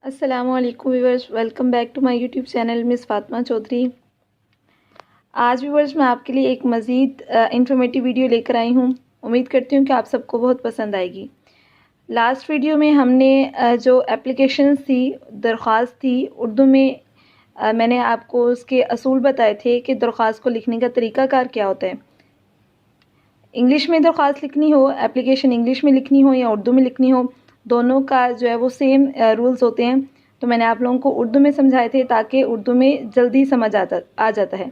अस्सलामुअलैकुम viewers, welcome back to my YouTube channel miss Fatima Chaudhary. आज viewers मैं आपके लिए एक मज़ीद इंफॉर्मेटिव वीडियो लेकर आई हूँ। उम्मीद करती हूँ कि आप सबको बहुत पसंद आएगी। लास्ट वीडियो में हमने जो एप्लीकेशन थी, दरख्वास्त थी उर्दू में, मैंने आपको उसके असूल बताए थे कि दरख्वास्त को लिखने का तरीक़ाकार क्या होता है। इंग्लिश में दरख्वास्त लिखनी हो, एप्लीकेशन इंग्लिश में लिखनी हो या उर्दू में लिखनी हो, दोनों का जो है वो सेम रूल्स होते हैं। तो मैंने आप लोगों को उर्दू में समझाए थे ताकि उर्दू में जल्दी समझ आ जाता है।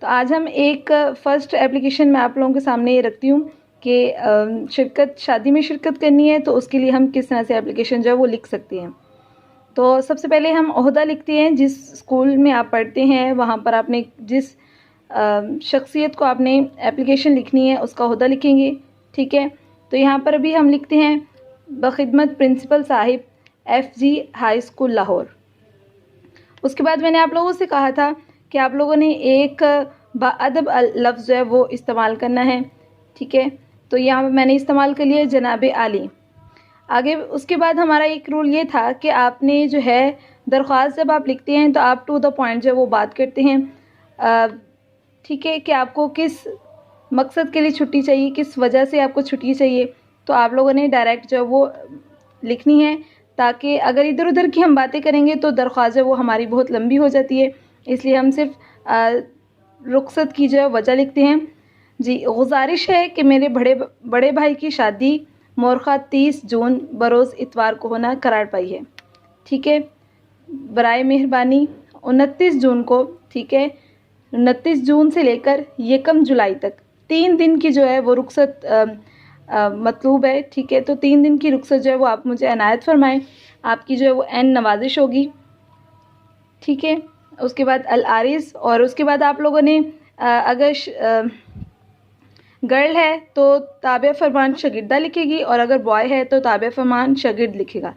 तो आज हम एक फ़र्स्ट एप्लीकेशन में आप लोगों के सामने ये रखती हूँ कि शादी में शिरकत करनी है तो उसके लिए हम किस तरह से एप्लीकेशन जो है वो लिख सकते हैं। तो सबसे पहले हम ओहदा लिखते हैं। जिस स्कूल में आप पढ़ते हैं वहाँ पर आपने जिस शख्सियत को आपने एप्लीकेशन लिखनी है उसका ओहदा लिखेंगे, ठीक है। तो यहाँ पर अभी हम लिखते हैं बखिदमत प्रिंसिपल साहिब FG हाई स्कूल लाहौर। उसके बाद मैंने आप लोगों से कहा था कि आप लोगों ने एक बाअदब लफ्ज़ जो है वो इस्तेमाल करना है, ठीक है। तो यहाँ पर मैंने इस्तेमाल कर लिया जनाब आली। आगे उसके बाद हमारा एक रूल ये था कि आपने जो है दरख्वास्त जब आप लिखते हैं तो आप टू द पॉइंट जो है वो बात करते हैं, ठीक है, कि आपको किस मकसद के लिए छुट्टी चाहिए, किस वजह से आपको छुट्टी चाहिए। तो आप लोगों ने डायरेक्ट जो है वो लिखनी है, ताकि अगर इधर उधर की हम बातें करेंगे तो दरख्वास्त जो वो हमारी बहुत लंबी हो जाती है। इसलिए हम सिर्फ रुखसत की जो है वजह लिखते हैं। जी, गुजारिश है कि मेरे बड़े भाई की शादी मोरखा 30 जून बरोज़ इतवार को होना करार पाई है, ठीक है। बराए मेहरबानी 29 जून को, ठीक है, 29 जून से लेकर 1 जुलाई तक 3 दिन की जो है वो रुखसत मतलूब है, ठीक है। तो 3 दिन की रुखसत जो है वो आप मुझे अनायत फरमाएं। आपकी जो है वो एन नवाजिश होगी, ठीक है। उसके बाद अल आरिस, और उसके बाद आप लोगों ने अगर गर्ल है तो ताबे फरमान शगिर्दा लिखेगी, और अगर बॉय है तो ताबे फरमान शगिर्द लिखेगा,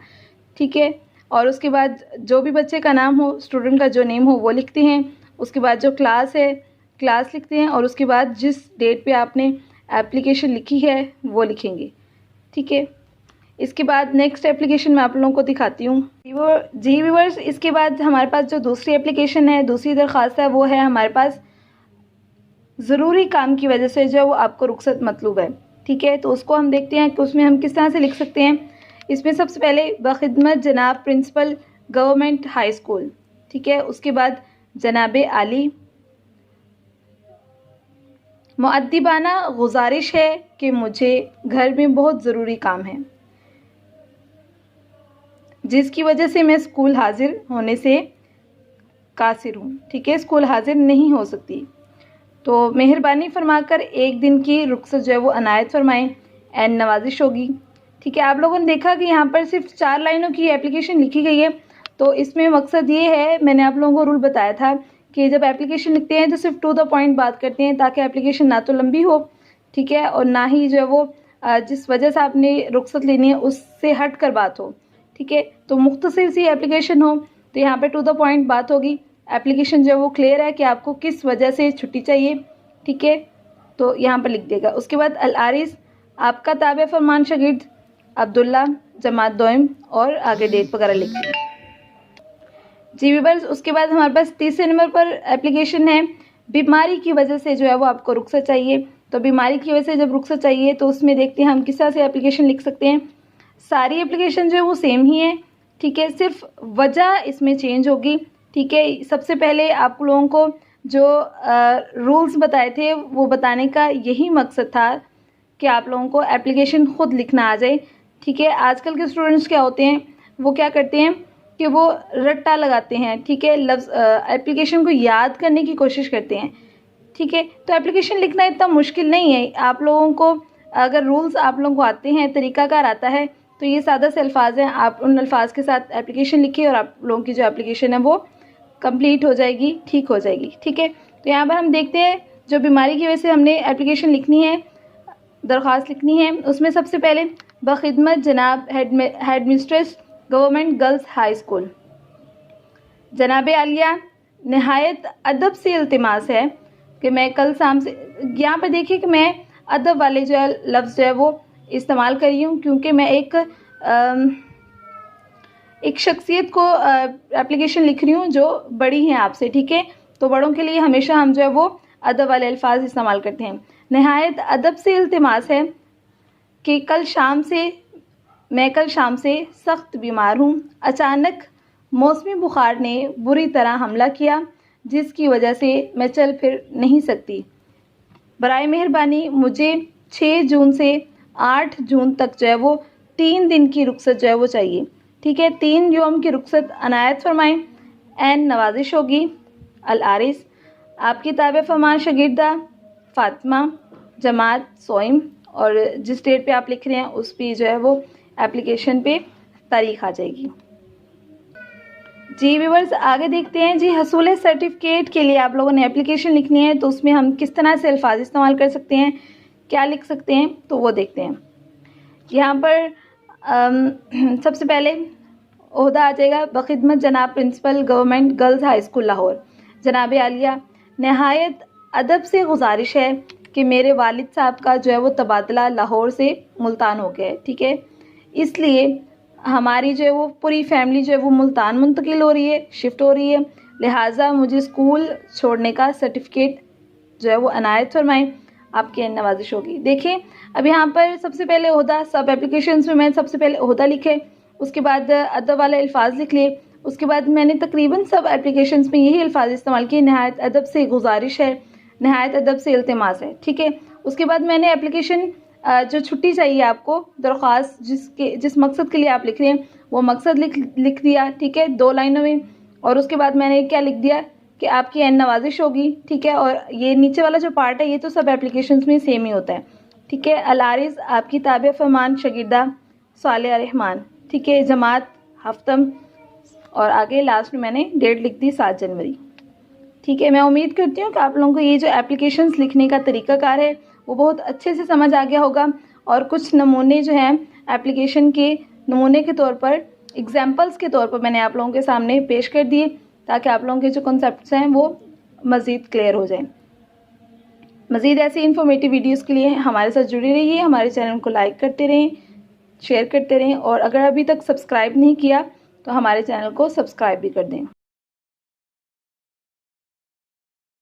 ठीक है। और उसके बाद जो भी बच्चे का नाम हो, स्टूडेंट का जो नेम हो वो लिखते हैं। उसके बाद जो क्लास है क्लास लिखते हैं, और उसके बाद जिस डेट पे आपने एप्लीकेशन लिखी है वो लिखेंगे, ठीक है। इसके बाद नेक्स्ट एप्लीकेशन मैं आप लोगों को दिखाती हूँ। जी व्यूअर्स, इसके बाद हमारे पास जो दूसरी एप्लीकेशन है, दूसरी दरख्वास्त है, वो है हमारे पास ज़रूरी काम की वजह से जो वो आपको रुखसत मतलूब है, ठीक है। तो उसको हम देखते हैं कि उसमें हम किस तरह से लिख सकते हैं। इसमें सबसे पहले बखिदमत जनाब प्रिंसिपल गवर्नमेंट हाई स्कूल, ठीक है। उसके बाद जनाब आली, मुअद्दिबाना गुजारिश है कि मुझे घर में बहुत ज़रूरी काम है जिसकी वजह से मैं स्कूल हाजिर होने से कासिर हूँ, ठीक है, स्कूल हाजिर नहीं हो सकती। तो मेहरबानी फरमाकर 1 दिन की रुखसत जो है वो अनायत फरमाएं, एन नवाजिश होगी, ठीक है। आप लोगों ने देखा कि यहाँ पर सिर्फ 4 लाइनों की एप्लीकेशन लिखी गई है। तो इसमें मकसद ये है, मैंने आप लोगों को रूल बताया था कि जब एप्लीकेशन लिखते हैं तो सिर्फ टू द पॉइंट बात करते हैं, ताकि एप्लीकेशन ना तो लंबी हो, ठीक है, और ना ही जो है वो जिस वजह से आपने रुखसत लेनी है उससे हट कर बात हो, ठीक है। तो मुख्तसर सी एप्लीकेशन हो, तो यहाँ पर टू द पॉइंट बात होगी। एप्लीकेशन जो है वो क्लियर है कि आपको किस वजह से छुट्टी चाहिए, ठीक है। तो यहाँ पर लिख देगा। उसके बाद अल आरिस, आपका ताबे फरमान शगिर्द अब्दुल्ला जमात दोयम, और आगे डेट वगैरह लिख दें। जी व्यूअर्स, उसके बाद हमारे पास तीसरे नंबर पर एप्लीकेशन है बीमारी की वजह से जो है वो आपको रुखसत चाहिए। तो बीमारी की वजह से जब रुखसत चाहिए तो उसमें देखते हैं हम किस तरह से एप्लीकेशन लिख सकते हैं। सारी एप्लीकेशन जो है वो सेम ही है, ठीक है, सिर्फ वजह इसमें चेंज होगी, ठीक है। सबसे पहले आप लोगों को जो रूल्स बताए थे वो बताने का यही मकसद था कि आप लोगों को एप्लीकेशन ख़ुद लिखना आ जाए, ठीक है। आजकल के स्टूडेंट्स क्या होते हैं, वो क्या करते हैं कि वो रट्टा लगाते हैं, ठीक है, लफ्ज़ एप्लीकेशन को याद करने की कोशिश करते हैं, ठीक है। तो एप्लीकेशन लिखना इतना मुश्किल नहीं है। आप लोगों को अगर रूल्स आप लोगों को आते हैं, तरीक़ाकार आता है, तो ये सादा से अल्फाज हैं, आप उन अल्फाज के साथ एप्लीकेशन लिखिए और आप लोगों की जो एप्लीकेशन है वो कंप्लीट हो जाएगी, ठीक हो जाएगी, ठीक है। तो यहाँ पर हम देखते हैं जो बीमारी की वजह से हमने एप्लीकेशन लिखनी है, दरख्वास्त लिखनी है, उसमें सबसे पहले बखिदमत जनाब head mistress government girls high school जनाब आलिया, नहायत अदब से इल्तिमास है कि मैं कल शाम से, यहाँ पर देखिए कि मैं अदब वाले जो है लफ्ज़ जो है वो इस्तेमाल कर रही हूँ, क्योंकि मैं एक शख्सियत को एप्लीकेशन लिख रही हूँ जो बड़ी हैं आपसे, ठीक है। तो बड़ों के लिए हमेशा हम जो है वो अदब वाले अल्फाज इस्तेमाल करते हैं। नहायत अदब से इल्तिमास है कि मैं कल शाम से सख्त बीमार हूँ। अचानक मौसमी बुखार ने बुरी तरह हमला किया, जिसकी वजह से मैं चल फिर नहीं सकती। बराए मेहरबानी मुझे 6 जून से 8 जून तक जो है वो 3 दिन की रुख्सत जो है वो चाहिए, ठीक है। 3 यौम की रुख्सत अनायत फरमाएँ। एन नवाजिश होगी। अल आरिस, आपकी ताबे फरमान शागिर्दा फ़ातिमा, जमात सोइम, और जिस डेट पे आप लिख रहे हैं उस पर जो है वो एप्लीकेशन पे तारीख आ जाएगी। जी व्यूअर्स, आगे देखते हैं जी। हसूल सर्टिफिकेट के लिए आप लोगों ने एप्लीकेशन लिखनी है, तो उसमें हम किस तरह से अल्फाज इस्तेमाल कर सकते हैं, क्या लिख सकते हैं, तो वो देखते हैं। यहाँ पर सबसे पहले ओहदा आ जाएगा बखिदमत जनाब principal government girls high school Lahore. जनाब आलिया, नहायत अदब से गुजारिश है कि मेरे वालिद साहब का जो है वो तबादला लाहौर से मुल्तान हो गया है, ठीक है। इसलिए हमारी जो है वो पूरी फैमिली जो है वो मुल्तान मुंतकिल हो रही है, शिफ्ट हो रही है। लिहाजा मुझे स्कूल छोड़ने का सर्टिफिकेट जो है वो अनायत फरमाएँ, आपकी नवाजिश होगी। देखिए अब यहाँ पर सबसे पहले ओहदा, सब एप्लीकेशंस में मैंने सबसे पहले ओहदा लिखे, उसके बाद अदब वाले अल्फाज लिख लिए, उसके बाद मैंने तकरीबन सब एप्लीकेशंस में यही अल्फाज इस्तेमाल किए, नहायत अदब से गुजारिश है, नहायत अदब से इल्तिमास है, ठीक है। उसके बाद मैंने एप्लीकेशन जो छुट्टी चाहिए आपको, दरख्वास्त जिस मकसद के लिए आप लिख रहे हैं वो मकसद लिख दिया, ठीक है, 2 लाइनों में। और उसके बाद मैंने क्या लिख दिया कि आपकी एन नवाजिश होगी, ठीक है। और ये नीचे वाला जो पार्ट है ये तो सब एप्लीकेशंस में सेम ही होता है, ठीक है। अल आरिस, आपकी ताबे फरमान शागिर्दा सालिया रहमान, ठीक है। जमात हफ्तम, और आगे लास्ट में मैंने डेट लिख दी 7 जनवरी, ठीक है। मैं उम्मीद करती हूँ कि आप लोगों को ये जो एप्लीकेशंस लिखने का तरीक़ाकार है वो बहुत अच्छे से समझ आ गया होगा। और कुछ नमूने जो हैं एप्लीकेशन के नमूने के तौर पर, एग्जांपल्स के तौर पर मैंने आप लोगों के सामने पेश कर दिए, ताकि आप लोगों के जो कॉन्सेप्ट्स हैं वो मज़ीद क्लियर हो जाएं। मज़ीद ऐसी इन्फॉर्मेटिव वीडियोज़ के लिए हमारे साथ जुड़े रहिए, हमारे चैनल को लाइक करते रहें, शेयर करते रहें, और अगर अभी तक सब्सक्राइब नहीं किया तो हमारे चैनल को सब्सक्राइब भी कर दें।